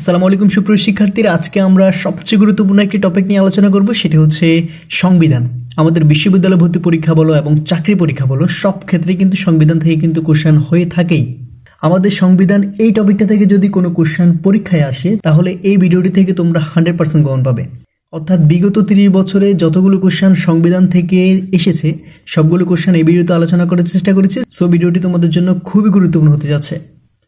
আসসালামু আলাইকুম সুপ্রিয় শিক্ষার্থীরা, আজকে আমরা সবচেয়ে গুরুত্বপূর্ণ একটি টপিক নিয়ে আলোচনা করব। সেটি হচ্ছে সংবিধান। আমাদের বিশ্ববিদ্যালয় ভর্তি পরীক্ষা বলো এবং চাকরি পরীক্ষা বলো, সব ক্ষেত্রে কিন্তু সংবিধান থেকে কিন্তু কোশ্চেন হয়ে থাকেই। আমাদের সংবিধান এই টপিকটা থেকে যদি কোনো কোশ্চেন পরীক্ষায় আসে, তাহলে এই ভিডিওটি থেকে তোমরা 100% গ্রহণ পাবে। অর্থাৎ বিগত 30 বছরে যতগুলো কোশ্চেন সংবিধান থেকে এসেছে, সবগুলো কোশ্চেন এই ভিডিওতে আলোচনা করার চেষ্টা করেছি। সো ভিডিওটি তোমাদের জন্য খুবই গুরুত্বপূর্ণ হতে যাচ্ছে।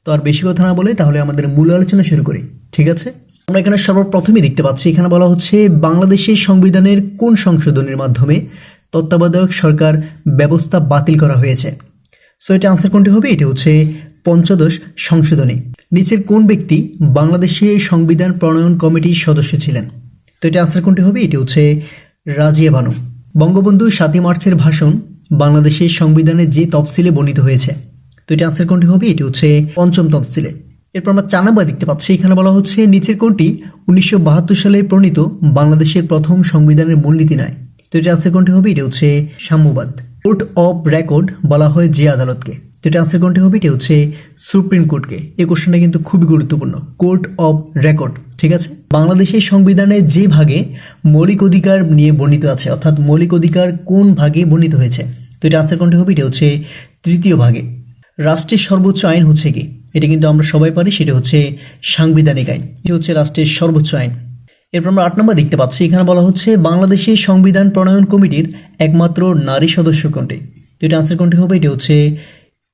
তো আর বেশি কথা না বলে তাহলে আমাদের মূল আলোচনা শুরু করি, ঠিক আছে? আমরা এখানে সর্বপ্রথমে দেখতে পাচ্ছি, এখানে বলা হচ্ছে বাংলাদেশের সংবিধানের কোন সংশোধনের মাধ্যমে তত্ত্বাবধায়ক সরকার ব্যবস্থা বাতিল করা হয়েছে। সো এটা আনসার কোনটি হবে? এটি হচ্ছে পঞ্চদশ সংশোধনী। নিচের কোন ব্যক্তি বাংলাদেশের সংবিধান প্রণয়ন কমিটির সদস্য ছিলেন? তো এটা আনসার কোনটি হবে? এটি হচ্ছে রাজিয়া বানু। বঙ্গবন্ধু 7 মার্চের ভাষণ বাংলাদেশের সংবিধানে যে তফসিলে বর্ণিত হয়েছে। তো এটা আনসার কোনটি হবে? এটি হচ্ছে পঞ্চম তফসিলে। এরপর আমরা 4 নম্বর দেখতে পাচ্ছি, এখানে বলা হচ্ছে নিচের কোনটি 1972 সালে প্রণীত বাংলাদেশের প্রথম সংবিধানের মূলনীতি নয়। তো এটা আনসার কোনটি হবে? এটি হচ্ছে সাম্যবাদ। কোর্ট অফ রেকর্ড বলা হয় যে আদালতকে। তো এটা আনসার কোনটি হবে? এটি হচ্ছে সুপ্রিম কোর্টকে। এই কোশ্চেনটা কিন্তু খুবই গুরুত্বপূর্ণ। কোর্ট অফ রেকর্ড, ঠিক আছে? বাংলাদেশের সংবিধানে যে ভাগে মৌলিক অধিকার নিয়ে বর্ণিত আছে, অর্থাৎ মৌলিক অধিকার কোন ভাগে বর্ণিত হয়েছে? তো এটা আনসার কোনটি হবে? এটি হচ্ছে 3য় ভাগে। রাষ্ট্রের সর্বোচ্চ আইন হচ্ছে কি? এটা কিন্তু আমরা সবাই পারি, সেটা হচ্ছে সাংবিধানিক আইন। এটি হচ্ছে রাষ্ট্রের সর্বোচ্চ আইন। এরপর আমরা 8 নম্বর দেখতে পাচ্ছি, এখানে বলা হচ্ছে বাংলাদেশের সংবিধান প্রণয়ন কমিটির একমাত্র নারী সদস্য কোনটি? তো এটা আনসার কোনটি হবে? এটি হচ্ছে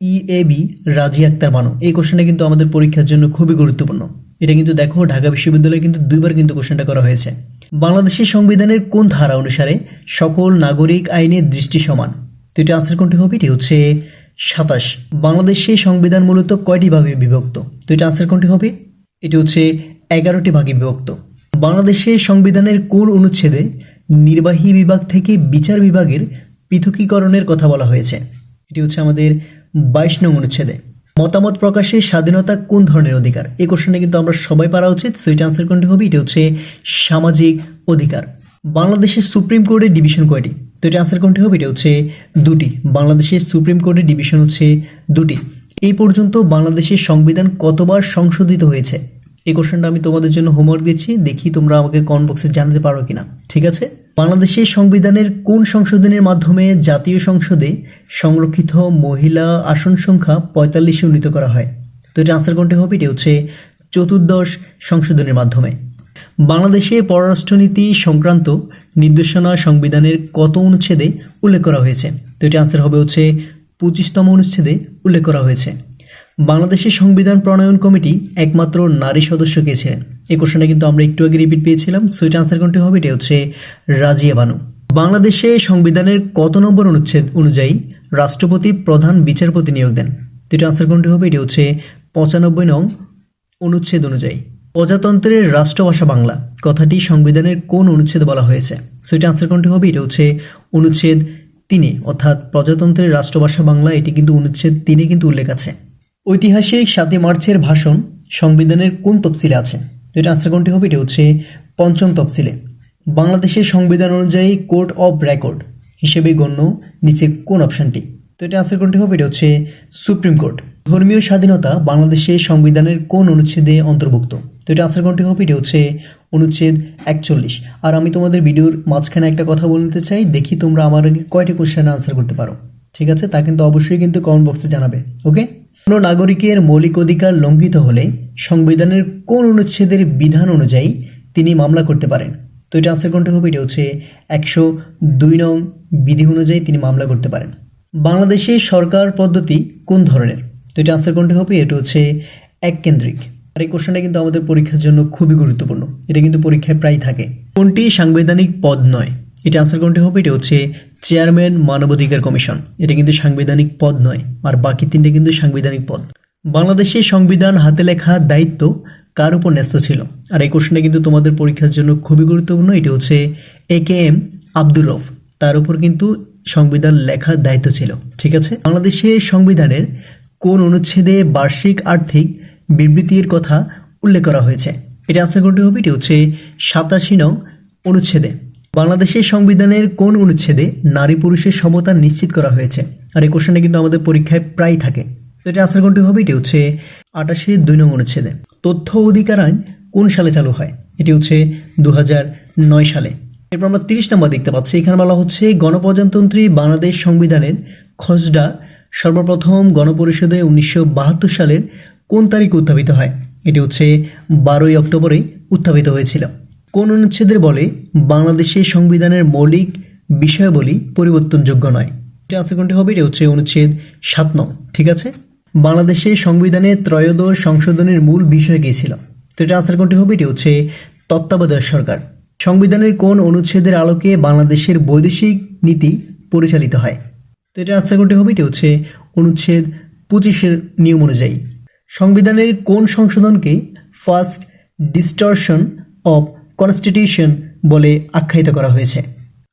ইএবি রাজিয়া আক্তার বানু। এই কোশ্চেনটা কিন্তু আমাদের পরীক্ষার জন্য খুবই গুরুত্বপূর্ণ। এটা কিন্তু দেখো, ঢাকা বিশ্ববিদ্যালয়ে কিন্তু 2বার কিন্তু কোশ্চেনটা করা হয়েছে। বাংলাদেশের সংবিধানের কোন ধারা অনুসারে সকল নাগরিক আইনের দৃষ্টি সমান? তো এটা আনসার কোনটি হবে? এটি হচ্ছে 27। বাংলাদেশের সংবিধান মূলত কয়টি ভাগে বিভক্ত? তো এটা আনসার কোনটি হবে? এটি হচ্ছে 11টি ভাগে বিভক্ত। বাংলাদেশের সংবিধানের কোন অনুচ্ছেদে নির্বাহী বিভাগ থেকে বিচার বিভাগের পৃথকীকরণের কথা বলা হয়েছে? এটি হচ্ছে আমাদের 22 নং অনুচ্ছেদে। মতামত প্রকাশের স্বাধীনতা কোন ধরনের অধিকার? এই কোশ্চেনটা কিন্তু আমরা সবাই পারা উচিত। সো এটা আনসার কোনটি হবে? এটি হচ্ছে সামাজিক অধিকার। বাংলাদেশের সুপ্রিম কোর্টের ডিভিশন কয়টি? তো এটা আনসার কোনটি হবে? এটা হচ্ছে 2টি। বাংলাদেশের সুপ্রিম কোর্টের ডিভিশন হচ্ছে 2টি। এই পর্যন্ত বাংলাদেশের সংবিধান কতবার সংশোধিত হয়েছে? এই কোশ্চেনটা আমি তোমাদের জন্য হোমওয়ার্ক দিচ্ছি, দেখি তোমরা আমাকে কমেন্ট বক্সে জানাতে পারো কিনা, ঠিক আছে? বাংলাদেশের সংবিধানের কোন সংশোধনের মাধ্যমে জাতীয় সংসদে সংরক্ষিত মহিলা আসন সংখ্যা 45 উন্নীত করা হয়? তো এটা আনসার কোনটি হবে? এটি হচ্ছে 14th সংশোধনের মাধ্যমে। বাংলাদেশে পররাষ্ট্রনীতি সংক্রান্ত নির্দেশনা সংবিধানের কত অনুচ্ছেদে উল্লেখ করা হয়েছে? তো এটা আনসার হবে হচ্ছে 25তম অনুচ্ছেদে উল্লেখ করা হয়েছে। বাংলাদেশের সংবিধান প্রণয়ন কমিটি একমাত্র নারী সদস্য কে ছিলেন? এই কোশ্চেনটা কিন্তু আমরা একটু আগে রিপিট পেয়েছিলাম। সো এটা আনসার কোনটি হবে? এটা হচ্ছে রাজিয়া বানু। বাংলাদেশে সংবিধানের কত নম্বর অনুচ্ছেদ অনুযায়ী রাষ্ট্রপতি প্রধান বিচারপতি নিয়োগ দেন? তো এটা আনসার কোনটি হবে? এটি হচ্ছে 95 নং অনুচ্ছেদ অনুযায়ী। প্রজাতন্ত্রের রাষ্ট্রভাষা বাংলা কথাটি সংবিধানের কোন অনুচ্ছেদে বলা হয়েছে? সো এটা আনসার কোনটি হবে? এটা হচ্ছে অনুচ্ছেদ 3, অর্থাৎ প্রজাতন্ত্রের রাষ্ট্রভাষা বাংলা, এটি কিন্তু অনুচ্ছেদ 3 কিন্তু উল্লেখ আছে। ঐতিহাসিক 7 মার্চের ভাষণ সংবিধানের কোন তফসিলে আছে? তো এটা আনসার কোনটি হবে? এটা হচ্ছে 5ম তফসিলে। বাংলাদেশের সংবিধান অনুযায়ী কোর্ট অফ রেকর্ড হিসেবে গণ্য নিচে কোন অপশনটি? তো এটা আনসার কোনটি হবে? এটা হচ্ছে সুপ্রিম কোর্ট। ধর্মীয় স্বাধীনতা বাংলাদেশের সংবিধানের কোন অনুচ্ছেদে অন্তর্ভুক্ত? তো এটা আনসার কোনটি হবে? এটা হচ্ছে অনুচ্ছেদ 41। আর আমি তোমাদের ভিডিওর মাঝখানে একটা কথা বলতে চাই, দেখি তোমরা আমার আগে কয়টি কোশ্চেন আনসার করতে পারো, ঠিক আছে? তা কিন্তু অবশ্যই কিন্তু কমেন্ট বক্সে জানাবে, ওকে? কোনো নাগরিকের মৌলিক অধিকার লঙ্ঘিত হলে সংবিধানের কোন অনুচ্ছেদের বিধান অনুযায়ী তিনি মামলা করতে পারেন? তো এটা আনসার কোনটি হবে? এটা হচ্ছে 102 নং বিধি অনুযায়ী তিনি মামলা করতে পারেন। বাংলাদেশের সরকার পদ্ধতি কোন ধরনের? তো এটা আনসার কোনটি হবে? এটা হচ্ছে এককেন্দ্রিক। আর এই কোশ্চেনটা কিন্তু আমাদের পরীক্ষার জন্য খুবই গুরুত্বপূর্ণ, এটা কিন্তু পরীক্ষায় প্রায় থাকে। কোনটি সাংবিধানিক পদ নয়? এটা আনসার কোনটি হবে? এটা হচ্ছে চেয়ারম্যান মানবাধিকার কমিশন। এটা কিন্তু সাংবিধানিক পদ নয়, আর বাকি 3টে কিন্তু সাংবিধানিক পদ। বাংলাদেশের সংবিধান হাতে লেখা দায়িত্ব কার উপর ন্যস্ত ছিল? আর এই কোশ্চেনটা কিন্তু তোমাদের পরীক্ষার জন্য খুবই গুরুত্বপূর্ণ। এটি হচ্ছে AKM আব্দুর রউফ, তার উপর কিন্তু সংবিধান লেখার দায়িত্ব ছিল, ঠিক আছে? বাংলাদেশের সংবিধানের কোন অনুচ্ছেদে বার্ষিক আর্থিক বিবৃতির কথা উল্লেখ করা হয়েছে? এটা আনসার কোনটি হবে? এটি হচ্ছে 87 নং অনুচ্ছেদে। বাংলাদেশের সংবিধানের কোন অনুচ্ছেদে নারী পুরুষের সমতা নিশ্চিত করা হয়েছে? আর এই কোশ্চেনটা কিন্তু আমাদের পরীক্ষায় প্রায় থাকে। তো এটা আনসার কোনটি হবে? এটি হচ্ছে 88 2 নং অনুচ্ছেদে। তথ্য অধিকার আইন কোন সালে চালু হয়? এটি হচ্ছে 2009 সালে। এরপর আমরা 30 নম্বর দেখতে পাচ্ছি, এখানে বলা হচ্ছে গণপ্রজাতন্ত্রী বাংলাদেশ সংবিধানের খসড়া সর্বপ্রথম গণপরিষদে 1972 সালের কোন তারিখে উত্থাপিত হয়? এটি হচ্ছে 12 অক্টোবরে উত্থাপিত হয়েছিল। কোন অনুচ্ছেদের বলে বাংলাদেশের সংবিধানের মৌলিক বিষয়াবলী পরিবর্তনযোগ্য নয়? এটা আনসার কোনটি হবে? এটি হচ্ছে অনুচ্ছেদ 7 নং। ঠিক আছে, বাংলাদেশের সংবিধানের ত্রয়োদশ সংশোধনের মূল বিষয় কী ছিল? তো এটা আনসার কোনটি হবে? এটি হচ্ছে তত্ত্বাবধায়ক সরকার। সংবিধানের কোন অনুচ্ছেদের আলোকে বাংলাদেশের বৈদেশিক নীতি পরিচালিত হয়? তো এটা আনসার কোনটি হবে? এটি হচ্ছে অনুচ্ছেদ 25-এর নিয়ম অনুযায়ী। সংবিধানের কোন সংশোধনকে ফার্স্ট ডিস্টরশন অফ কনস্টিটিউশন বলে আখ্যায়িত করা হয়েছে?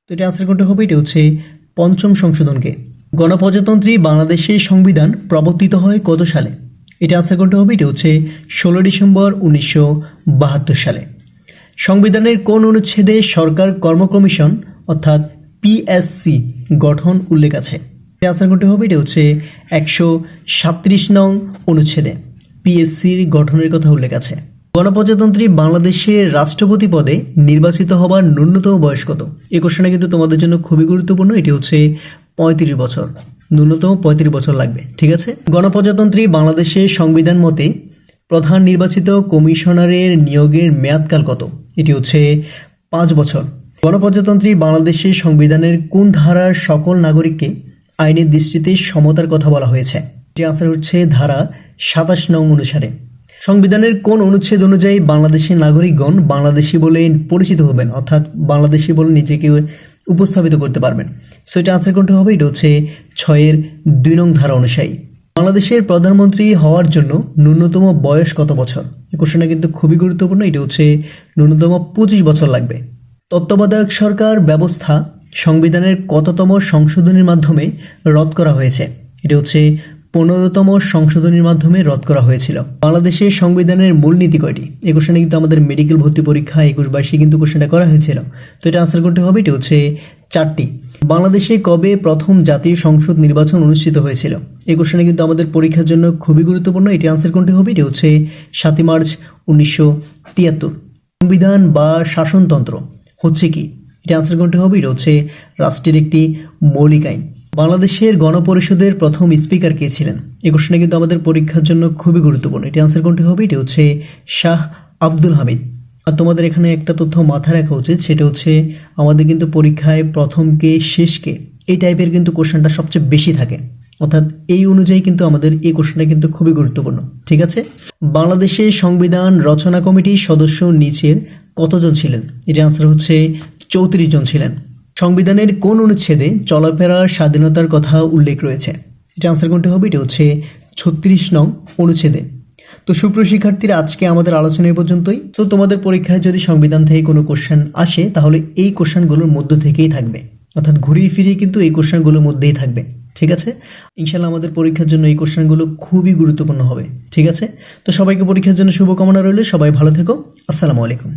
তো এটা আনসার কোনটি হবে? এটি হচ্ছে 5ম সংশোধনকে। গণপ্রজাতন্ত্রী বাংলাদেশের সংবিধান প্রবর্তিত হয় কত সালে? এটা আনসার কোনটি হবে? এটি হচ্ছে 16 ডিসেম্বর 1972 সালে। সংবিধানের কোন অনুচ্ছেদে সরকার কর্ম কমিশন অর্থাৎ পিএসসি গঠন উল্লেখ আছে? এটা আনসার কোনটি হবে? এটি হচ্ছে 137 নং অনুচ্ছেদে পিএসসির গঠনের কথা উল্লেখ আছে। গণপ্রজাতন্ত্রী বাংলাদেশের রাষ্ট্রপতি পদে নির্বাচিত হবার ন্যূনতম বয়স কত? এই কোশ্চেনটা কিন্তু তোমাদের জন্য খুবই গুরুত্বপূর্ণ। এটি হচ্ছে 35 বছর, ন্যূনতম 35 বছর লাগবে। ঠিক আছে, গণপ্রজাতন্ত্রী বাংলাদেশের সংবিধান মতে প্রধান নির্বাচিত কমিশনারের নিয়োগের মেয়াদকাল কত? এটি হচ্ছে 5 বছর। গণপ্রজাতন্ত্রী বাংলাদেশের সংবিধানের কোন ধারার সকল নাগরিককে আইনের দৃষ্টিতে সমতার কথা বলা হয়েছে? এটি আনসার হচ্ছে ধারা 27 নং অনুসারে। সংবিধানের কোন অনুচ্ছেদ অনুযায়ী বাংলাদেশের নাগরিকগণ বাংলাদেশি বলে পরিচিত হবেন অর্থাৎ বাংলাদেশি বলে নিজেকে উপস্থাপিত করতে পারবেন? সো এটা আনসার কোনটি হবে? এটা হচ্ছে 6-এর 2 নং ধারা অনুযায়ী। বাংলাদেশের প্রধানমন্ত্রী হওয়ার জন্য ন্যূনতম বয়স কত বছর? এই কোশ্চেনটা কিন্তু খুবই গুরুত্বপূর্ণ। এটা হচ্ছে ন্যূনতম 25 বছর লাগবে। তত্ত্বাবধায়ক সরকার ব্যবস্থা সংবিধানের কততম সংশোধনীর মাধ্যমে রদ করা হয়েছে? এটা হচ্ছে 15তম সংশোধনীর মাধ্যমে রদ করা হয়েছিল। বাংলাদেশের সংবিধানের মূলনীতি কয়টি? এই কোশ্চেনটা কিন্তু আমাদের মেডিকেল ভর্তি পরীক্ষা 21-22 কিন্তু কোশ্চেনটা করা হয়েছিল। তো এটা আনসার করতে হবে, এটি হচ্ছে 4টি। বাংলাদেশে কবে প্রথম জাতীয় সংসদ নির্বাচন অনুষ্ঠিত হয়েছিল? এই কোশ্চেনটা কিন্তু আমাদের পরীক্ষার জন্য খুবই গুরুত্বপূর্ণ। এটি আনসার করতে হবে, এটি হচ্ছে 7 মার্চ 1973। সংবিধান বা শাসনতন্ত্র হচ্ছে কি? এটা আনসার করতে হবে, এটা হচ্ছে রাষ্ট্রের একটি মৌলিক আইন। বাংলাদেশের গণপরিষদের প্রথম স্পিকার কে ছিলেন? এই কোশ্চেনটা কিন্তু আমাদের পরীক্ষার জন্য খুবই গুরুত্বপূর্ণ। এটি আনসার করতে হবে, এটি হচ্ছে শাহ আব্দুল হামিদ। আর তোমাদের এখানে একটা তথ্য মাথায় রাখা উচিত, সেটা হচ্ছে আমাদের কিন্তু পরীক্ষায় প্রথমকে শেষকে এই টাইপের কিন্তু কোশ্চেনটা সবচেয়ে বেশি থাকে, অর্থাৎ এই অনুযায়ী কিন্তু আমাদের এই কোশ্চেনটা কিন্তু খুবই গুরুত্বপূর্ণ। ঠিক আছে, বাংলাদেশের সংবিধান রচনা কমিটির সদস্য নিচের কতজন ছিলেন? এটার আনসার হচ্ছে 34 জন ছিলেন। সংবিধানের কোন অনুচ্ছেদে চলাফেরার স্বাধীনতার কথা উল্লেখ রয়েছে? এটা আনসার কোনটি হবে? এটা হচ্ছে 36 নং অনুচ্ছেদে। তো সুপ্রিয় শিক্ষার্থীরা, আজকে আমাদের আলোচনা এই পর্যন্তই। তো তোমাদের পরীক্ষায় যদি সংবিধান থেকে কোনো কোশ্চেন আসে তাহলে এই কোশ্চেনগুলোর মধ্য থেকেই থাকবে, অর্থাৎ ঘুরিয়ে ফিরিয়ে কিন্তু এই কোশ্চেনগুলোর মধ্যেই থাকবে। ঠিক আছে, ইনশাল্লাহ আমাদের পরীক্ষার জন্য এই কোশ্চেনগুলো খুবই গুরুত্বপূর্ণ হবে। ঠিক আছে, তো সবাইকে পরীক্ষার জন্য শুভকামনা রইল। সবাই ভালো থেকো। আসসালামু আলাইকুম।